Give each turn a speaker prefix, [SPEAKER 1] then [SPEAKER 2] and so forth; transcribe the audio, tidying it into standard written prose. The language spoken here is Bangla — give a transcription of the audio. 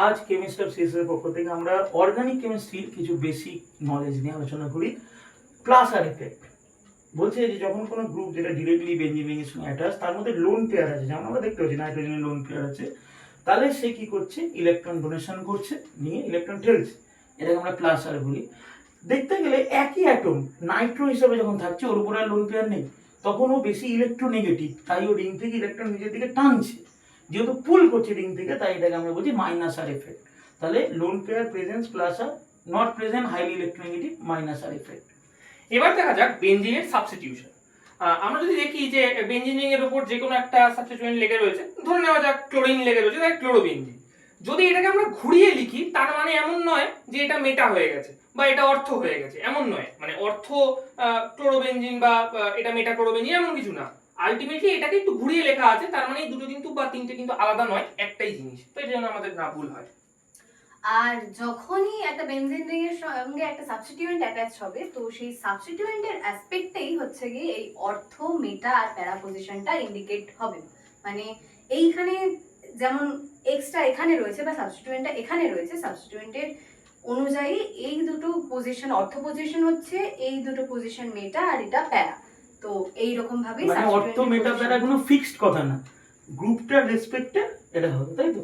[SPEAKER 1] আজ কেমিস্ট্রি অফ সিএসের পক্ষ থেকে আমরা অর্গানিক কেমিস্ট্রির কিছু বেসিক নলেজ নিয়ে আলোচনা করি। প্লাস আর এফেক্ট বলছে যে যখন কোনো গ্রুপ যেটা ডিরেক্টলি বেঞ্জিনের সঙ্গে অ্যাটাচ, তার মধ্যে লোন পেয়ার আছে, যেমন আমরা দেখতে পাচ্ছি নাইট্রোজেনের লোন পেয়ার আছে, তাহলে সে কি করছে, ইলেকট্রন ডোনেশন করছে, নিয়ে ইলেকট্রন ঠেলছে, এটাকে আমরা প্লাস আর বলি। দেখতে গেলে একই অ্যাটম নাইট্রো হিসাবে যখন থাকছে, ওর উপরে আর লোন পেয়ার নেই, তখন ও বেশি ইলেকট্রোনেগেটিভ, তাই ও রিং থেকে ইলেকট্রন নিজের দিকে টানছে, যেহেতু পুল করছে রিং থেকে, তাই এটাকে আমরা বলছি মাইনাস আর এফেক্ট। তাহলে lone pair presence plus R, not present highly electronegative, minus R effect.
[SPEAKER 2] এবার দেখা যাক বেনজিনের সাবস্টিটিউশন। আমরা যদি দেখি যে বেনজিন এর উপর যে কোনো একটা সাবস্টিটিউয়েন্ট লেগে রয়েছে, ধরে নেওয়া যাক ক্লোরিন লেগে রয়েছে, তাই ক্লোরোবেনজিন। যদি এটাকে আমরা ঘুরিয়ে লিখি, তার মানে এমন নয় যে এটা মেটা হয়ে গেছে বা এটা অর্থ হয়ে গেছে, এমন নয়। মানে অর্থ ক্লোরোবেনজিন বা এটা মেটা ক্লোরোবেনজিন এমন কিছু না। আলটিমেটলি এটাকে একটু ঘুরিয়ে লেখা আছে, তার মানে এই দুটো কিন্তু বা তিনটে কিন্তু আলাদা নয়, একটাই জিনিস। তো এটা যেন আমাদের না ভুল হয়।
[SPEAKER 3] আর যখনই একটা বেনজিন রিং এর সঙ্গে একটা সাবস্টিটিউয়েন্ট অ্যাটাচ হবে, তো সেই সাবস্টিটিউয়েন্টের অ্যাসপেক্টেই হচ্ছে গিয়ে এই অর্থ, মেটা আর প্যারা পজিশনটা ইন্ডিকেট হবে। মানে এইখানে যেমন এক্সটা এখানে রয়েছে বা সাবস্টিটিউয়েন্টটা এখানে রয়েছে, সাবস্টিটিউয়েন্টের অনুযায়ী এই দুটো পজিশন, অর্থ পজিশন হচ্ছে এই দুটো পজিশন মেটা আর এটা প্যারা। তো এই রকম ভাবেই
[SPEAKER 1] মানে অর্থ মেটা প্যারা কোনো ফিক্সড কথা না, গ্রুপটার রেসপেক্টে এটা হবে, তাই তো?